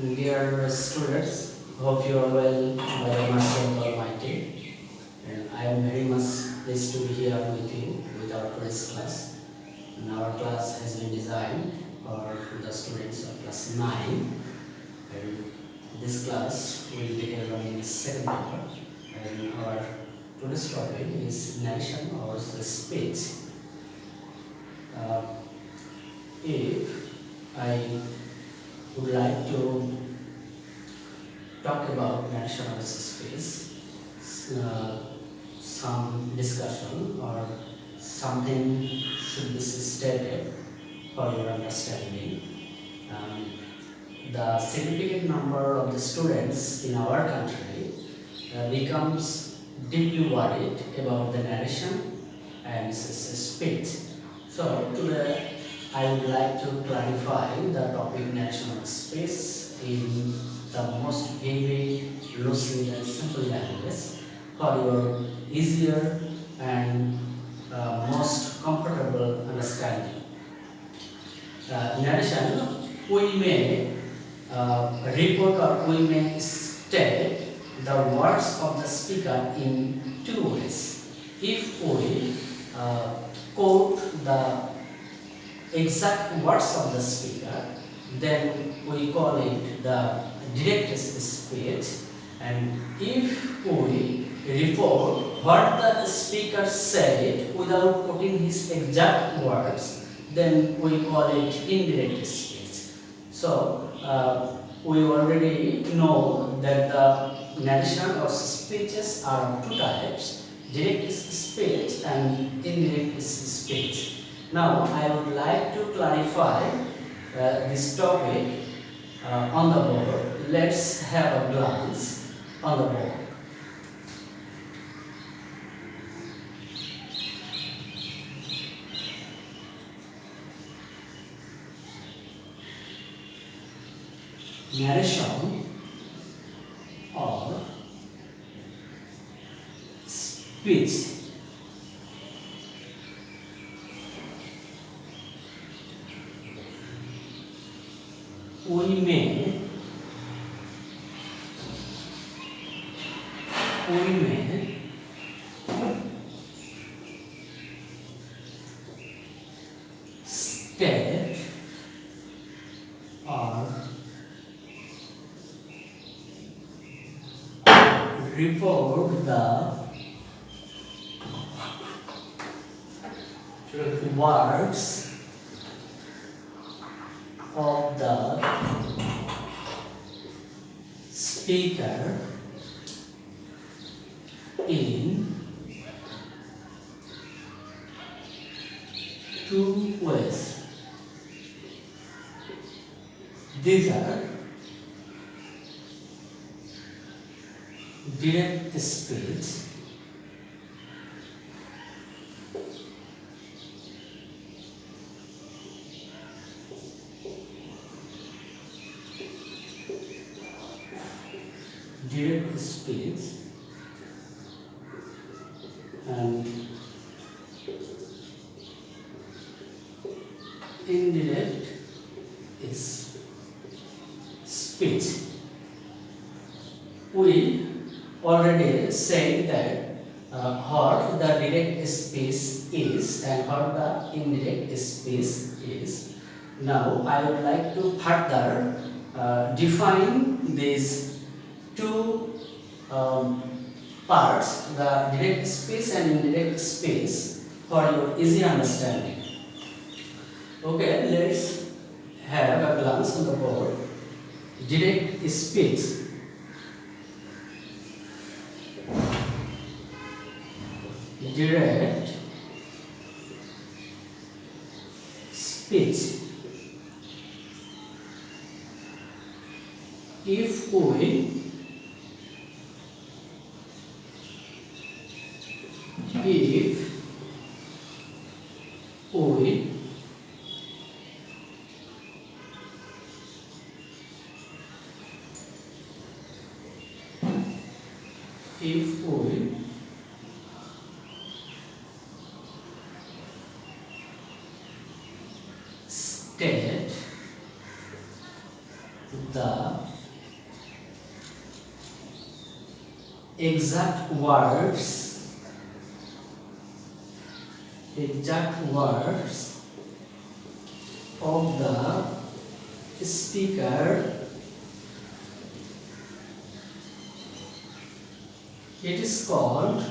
Dear students, hope you are well by the mercy of Almighty. And I am very much pleased to be here with you with our today's class. And our class has been designed for the students of class 9. And this class will be held on the second paper. And our today's topic is narration or the speech. If I would like to talk about narration or speech, some discussion or something should be stated for your understanding. The significant number of the students in our country becomes deeply worried about the narration and speech. So today I would like to clarify the topic narration of speech in the most vivid, loosely and simple language for your easier and most comfortable understanding. Narration, we may report or we may state the words of the speaker in two ways. If we quote the exact words of the speaker, then we call it the direct speech. And if we report what the speaker said without quoting his exact words, then we call it indirect speech. So we already know that the narration or speeches are of two types: direct speech and indirect speech. Now I would like to clarify this topic on the board. Let's have a glance on the board. Narration or speech. We may state or report the words of the speaker in two ways. These are direct speech and indirect is speech. We already said that what the direct speech is and what the indirect speech is. Now I would like to further define these two parts, the direct speech and indirect speech, for your easy understanding. Okay, let's have a glance on the board. Direct speech. Direct speech. If we state the exact words of the speaker, it is called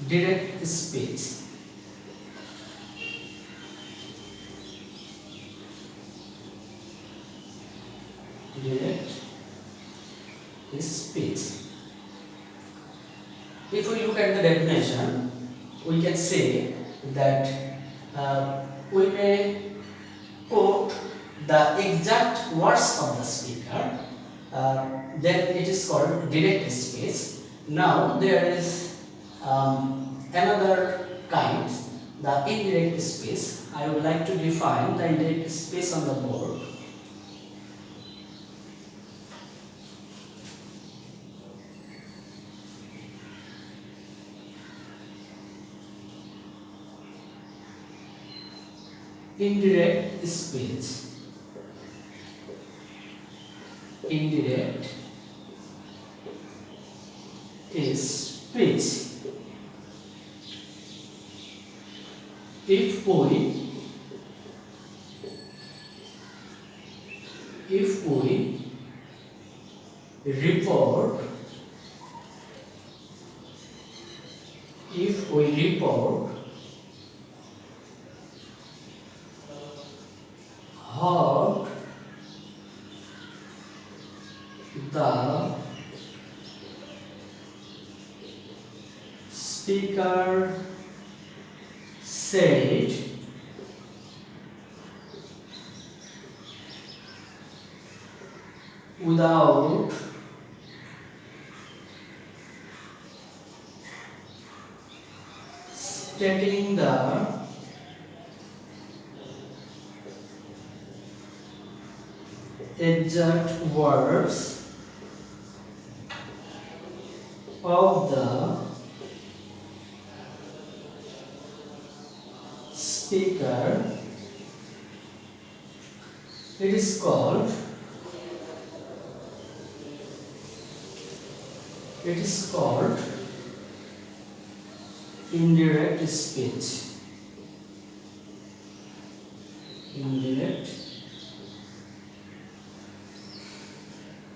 direct speech. Direct speech. If we look at the definition, we can say that we may quote the exact words of the speaker, then it is called direct speech. Now there is another kind, the indirect speech. I would like to define the indirect speech on the board. Indirect speech. Indirect is speech. If we report heard the speaker said without stating the exact words of the speaker, it is called indirect speech. Indirect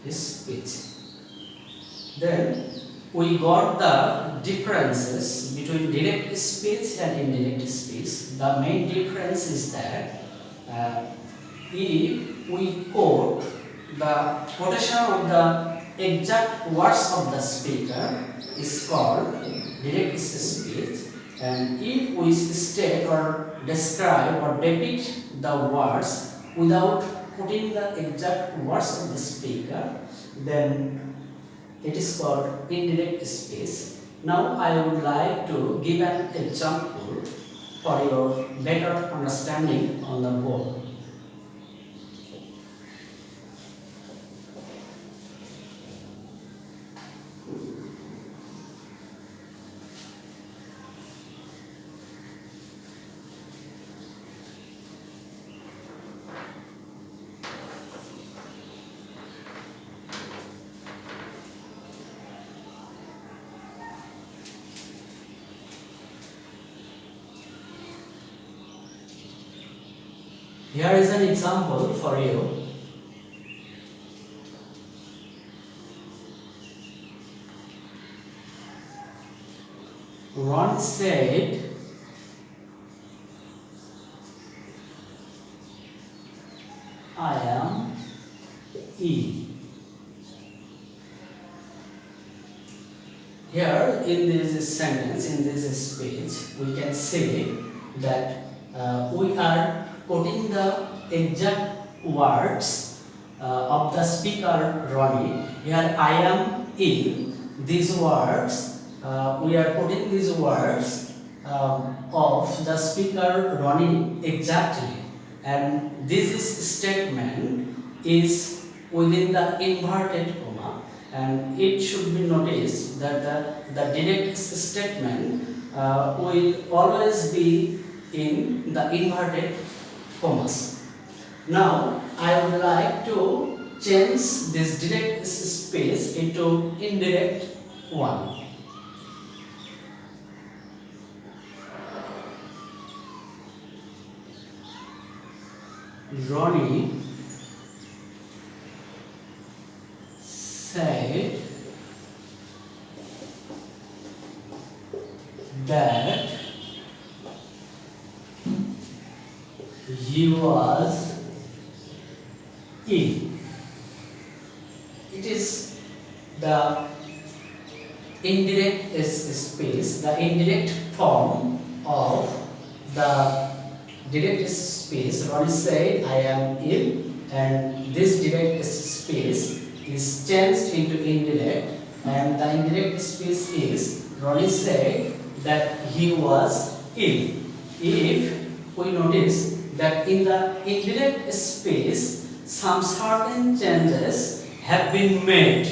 speech. Then we got the differences between direct speech and indirect speech. The main difference is that if we quote the quotation of the exact words of the speaker is called direct speech, and if we state or describe or depict the words without putting the exact words of the speaker, then it is called indirect speech. Now I would like to give an example for your better understanding on the board. Here is an example for you. Ron said, I am E. Here in this sentence, in this speech, we can say that we are quoting the exact words of the speaker Ronnie. Here I am in these words, we are putting these words of the speaker Ronnie exactly, and this statement is within the inverted comma, and it should be noticed that the direct statement will always be in the inverted commas. Now I would like to change this direct space into indirect one. Ronnie said that he was ill. It is the indirect space, the indirect form of the direct space. Ronnie said, I am ill, and this direct space is changed into indirect, and the indirect space is Ronnie said that he was ill. If we notice that in the indirect space some certain changes have been made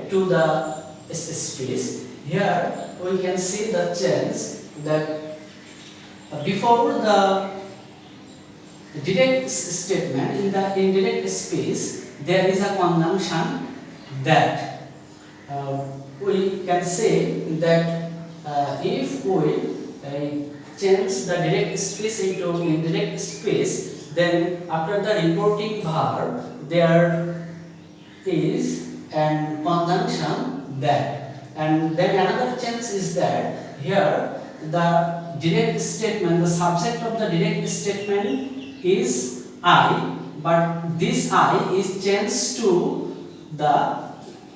to the space. Here we can see the change that before the direct statement, in the indirect space there is a conjunction that. We can say that if we change the direct space into indirect space, then after the reporting verb there is an conjunction that, and then another change is that here the direct statement, the subject of the direct statement is I, but this I is changed to the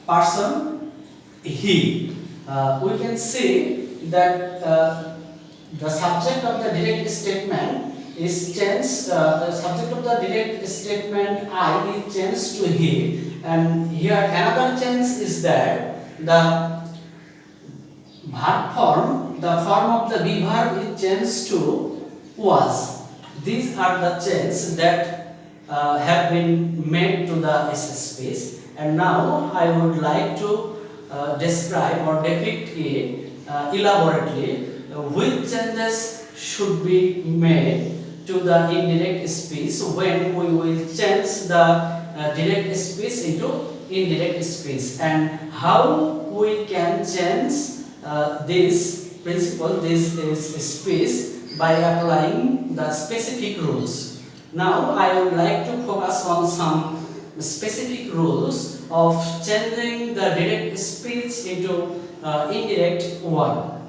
person he. We can say that the subject of the direct statement is changed, the subject of the direct statement I is changed to he, and here another change is that the verb form, the form of the be verb is changed to was. These are the changes that have been made to the space, and now I would like to describe or depict it elaborately which changes should be made to the indirect space when we will change the direct space into indirect space, and how we can change this principle, this space, by applying the specific rules. Now I would like to focus on some specific rules of changing the direct speech into indirect one.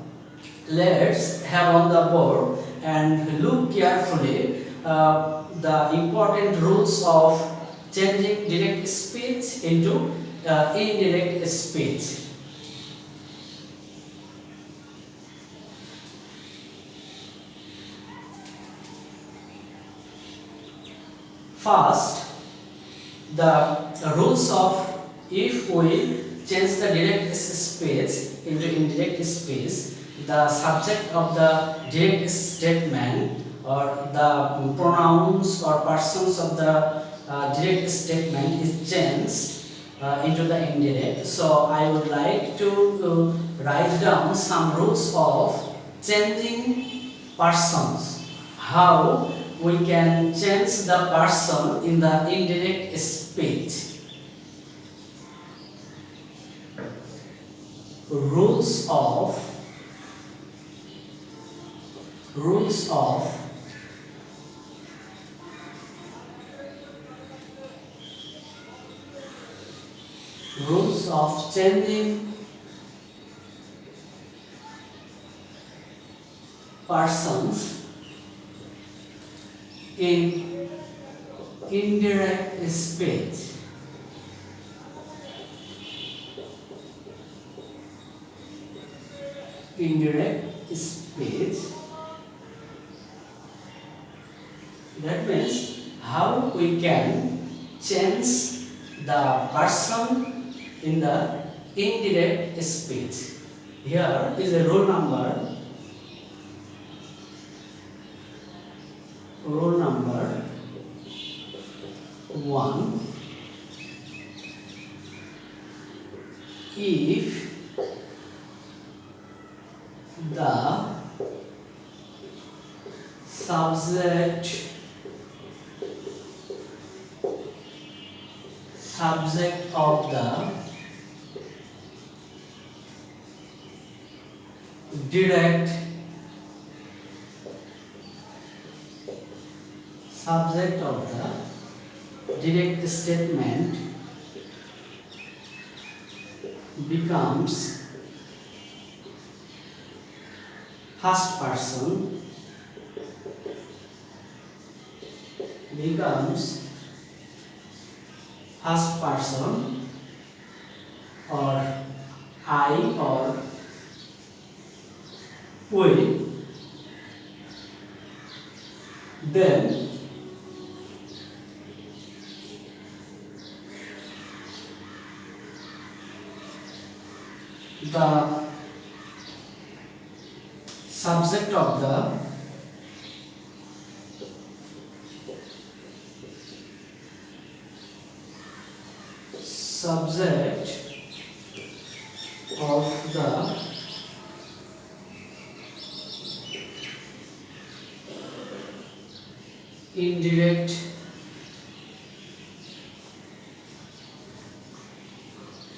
Let's have on the board and look carefully the important rules of changing direct speech into indirect speech. First, the rules of if we change the direct space into indirect space, the subject of the direct statement or the pronouns or persons of the direct statement is changed into the indirect. So I would like to write down some rules of changing persons. How we can change the person in the indirect speech. Rules of changing persons in indirect speech. Indirect speech. That means how we can change the person in the indirect speech. Here is a rule number. Rule number 1. If the subject of the direct statement becomes first person or I or we, then the subject of the indirect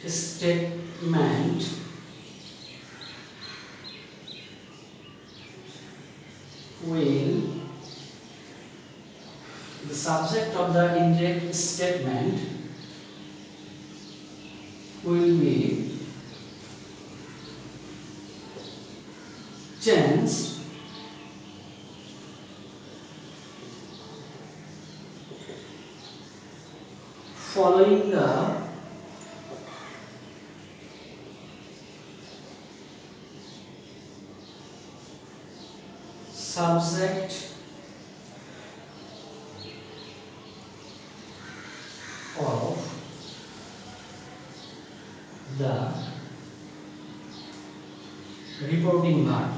statement will the subject of the indirect statement will be changed following the subject of the reporting verb.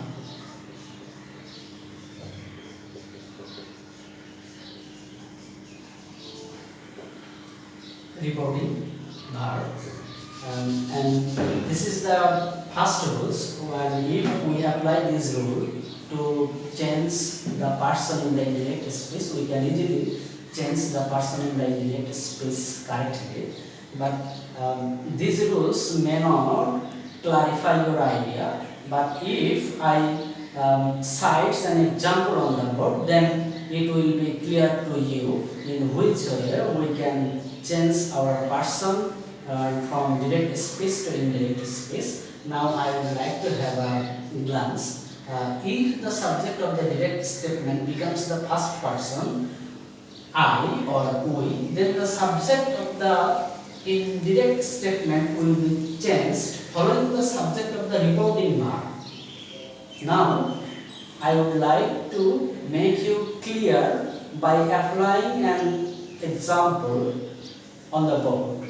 And this is the first rules. And if we apply this rule to change the person in the indirect speech, we can easily change the person in the indirect speech correctly. But these rules may not clarify your idea. But if I cite an example on the board, then it will be clear to you in which way we can change our person from direct speech to indirect speech. Now I would like to have a glance. If the subject of the direct statement becomes the first person, I or we, then the subject of the indirect statement will be changed following the subject of the reporting verb. Now I would like to make you clear by applying an example on the board.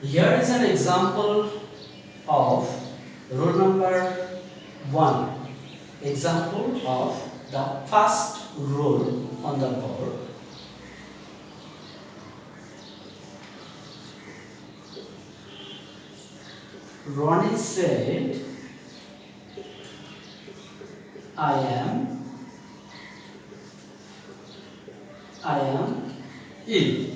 Here is an example of rule number 1. Example of the first rule on the board. Ronnie said, I am ill.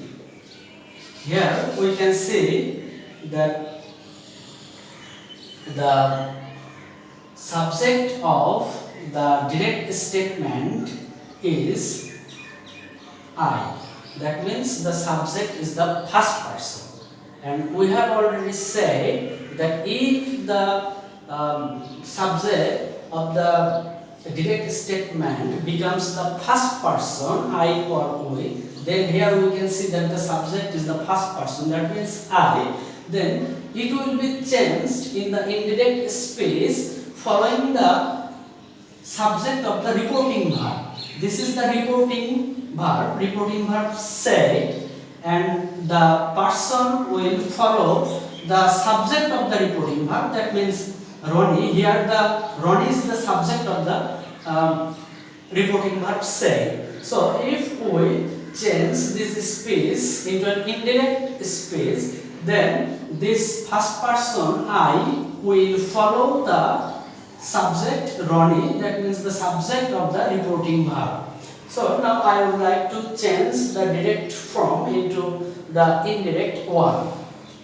Here we can see that the subject of the direct statement is I. That means the subject is the first person. And we have already said that if the subject of the direct statement becomes the first person, I or we, then here we can see that the subject is the first person, that means I. Then it will be changed in the indirect speech following the subject of the reporting verb. This is the reporting verb said, and the person will follow the subject of the reporting verb, that means Ronnie. Here the Ronnie is the subject of the reporting verb say. So if we change this speech into an indirect speech, then this first person I will follow the subject Ronnie, that means the subject of the reporting verb. So now I would like to change the direct form into the indirect one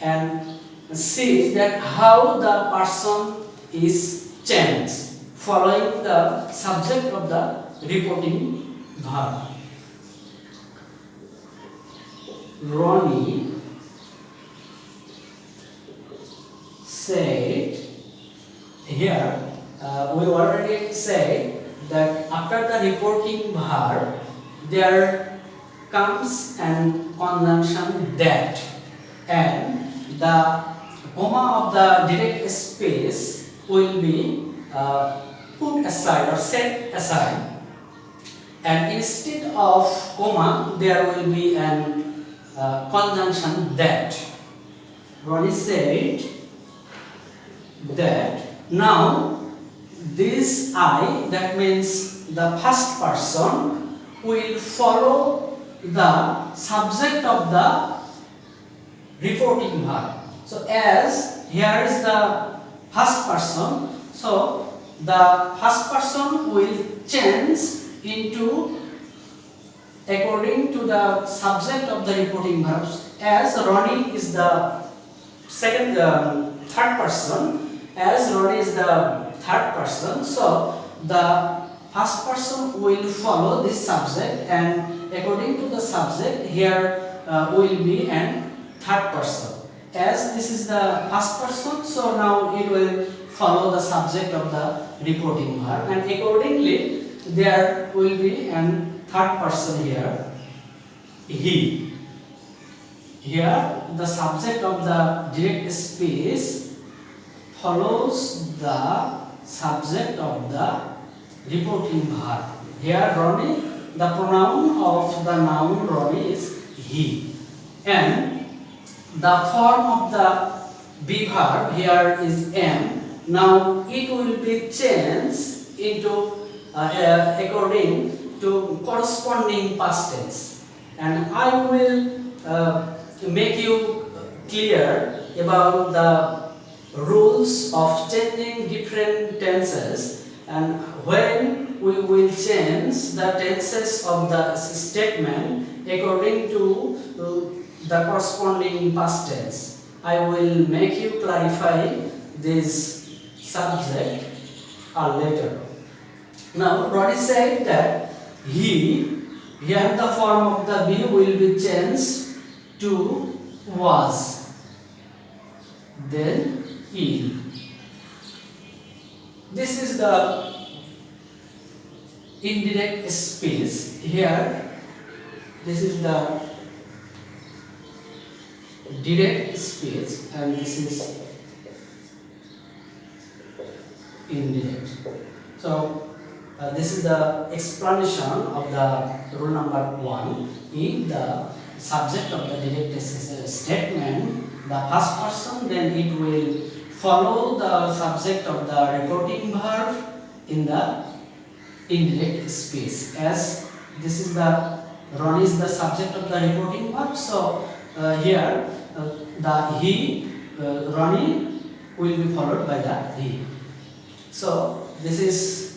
and see that how the person is changed following the subject of the reporting verb. Ronnie said, here we already said that after the reporting verb there comes an conjunction that, and the comma of the direct space will be put aside or set aside, and instead of comma there will be an conjunction that. Ronnie said that. Now this I, that means the first person, will follow the subject of the reporting verb. So as here is the first person, so the first person will change into according to the subject of the reporting verbs. As Ronnie is the third person, as Ronnie is the third person, so the first person will follow this subject, and according to the subject here will be an third person. As this is the first person, so now it will follow the subject of the reporting verb, and accordingly there will be an third person here, he. Here the subject of the direct speech follows the subject of the reporting verb. Here Ronnie, the pronoun of the noun Ronnie is he, and the form of the be verb here is am. Now it will be changed into according to corresponding past tense, and I will make you clear about the rules of changing different tenses, and when we will change the tenses of the statement according to the corresponding past tense. I will make you clarify this subject later. Now Ronnie said that he, here the form of the be will be changed to was, then il. This is the indirect speech. Here this is the direct speech, and this is indirect. So this is the explanation of the rule number 1. If the subject of the direct statement the first person, then it will follow the subject of the reporting verb in the indirect speech. As this is the Ronnie is the subject of the reporting verb, so here the he, Ronnie will be followed by the he. So this is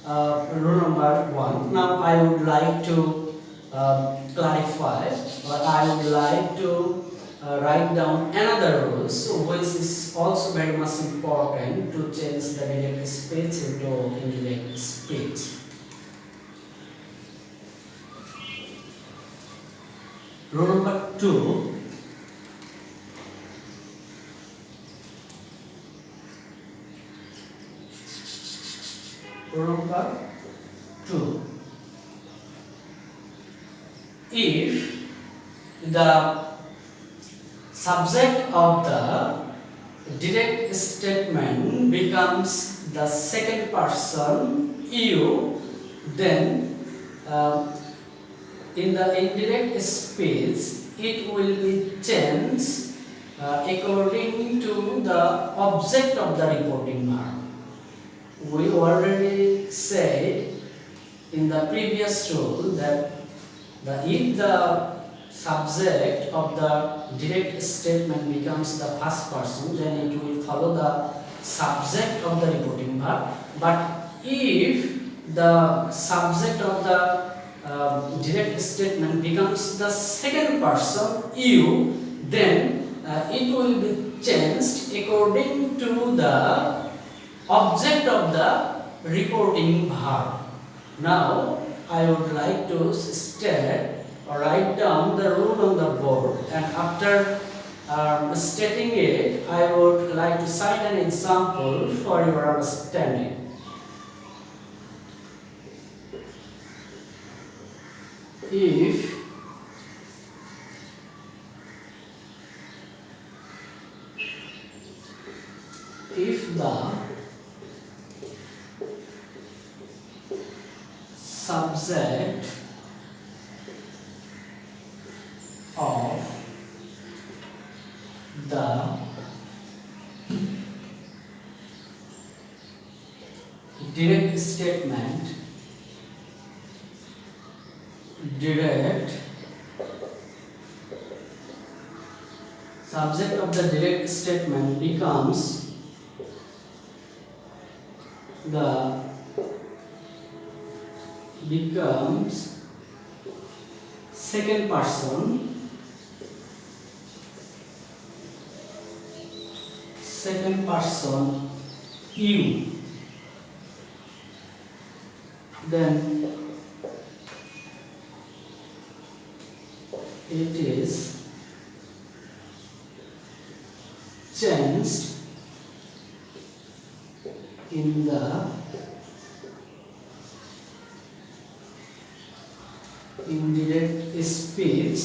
rule number 1. Now I would like to clarify, or I would like to write down another rule, which is also very much important to change the direct speech into indirect speech. Rule number 2. Rule number 2. If the subject of the direct statement becomes the second person you, then in the indirect speech it will be changed according to the object of the reporting verb. we already said in the previous rule that if the subject of the direct statement becomes the first person, then it will follow the subject of the reporting verb. But if the subject of the direct statement becomes the second person, you, then it will be changed according to the object of the reporting verb. Now I would like to state or write down the rule on the board, and after stating it, I would like to cite an example for your understanding. If the subject of the direct statement subject of the direct statement becomes second person you, then it is changed in the indirect speech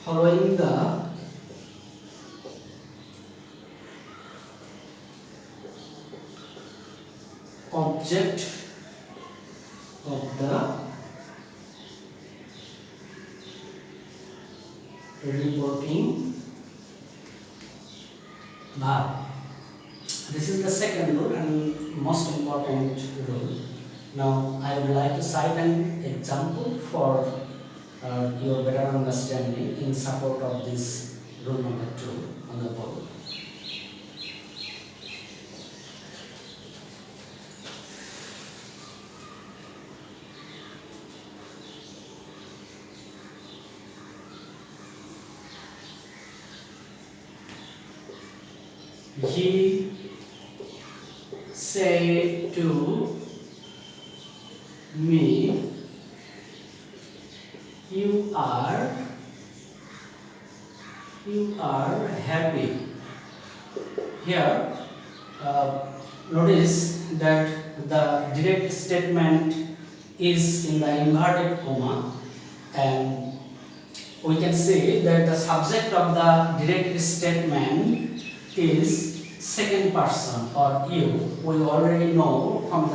following the object of the reporting verb. This is the second rule and most important rule. Now I would like to cite an example for your better understanding in support of this rule number 2 on the board. He said to me, you are happy. Here notice that the direct statement is in the inverted comma, and we can say that the subject of the direct statement is second person or you. We already know from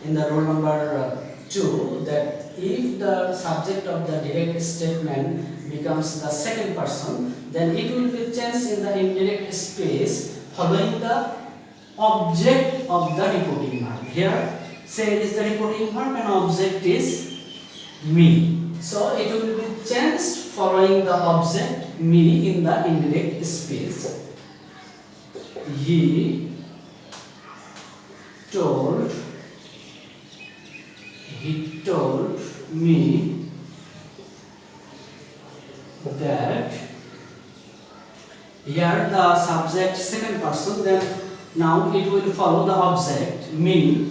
in the rule number 2 that if the subject of the direct statement becomes the second person, then it will be changed in the indirect space following the object of the reporting verb. Here say is the reporting verb and object is me. So it will be changed following the object me in the indirect space. He told me that. Here the subject second person, then now it will follow the object me,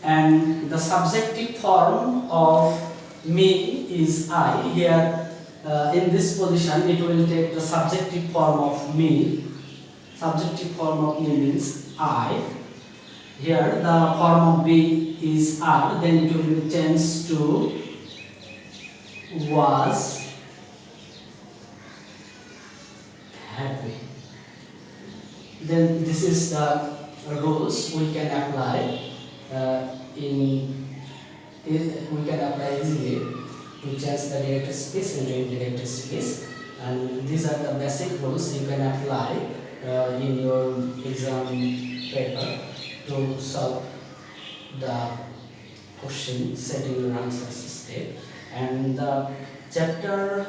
and the subjective form of me is I. Here in this position it will take the subjective form of me. Subjective form of me means I. Here the form of be is are, then it will be changed to was happy. Then this is the rules we can apply easily to change the direct space into indirect space. and these are the basic rules you can apply in your exam paper to solve the question setting your answer step. And the chapter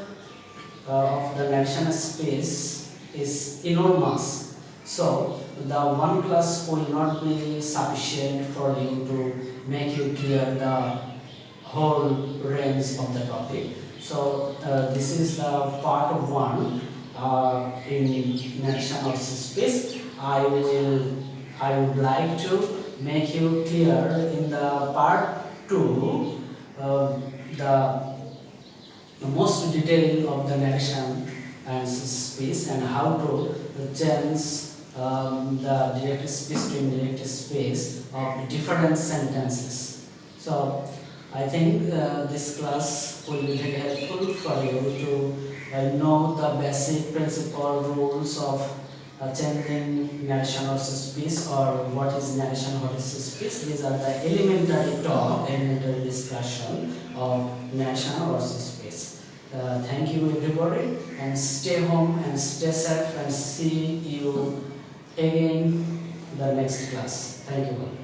of the narration space is enormous, so the one class will not be sufficient for you to make you clear the whole range of the topic. So this is the part of one in narration of space. I would like to make you clear in the part 2 the most detail of the narration and speech and how to change the direct speech to indirect speech of different sentences. So I think this class will be very helpful for you to know the basic principle rules of changing narration or speech, or what is narration, what is speech. These are the elementary discussion of narration or speech. Thank you everybody, and stay home and stay safe, and see you again the next class. Thank you all.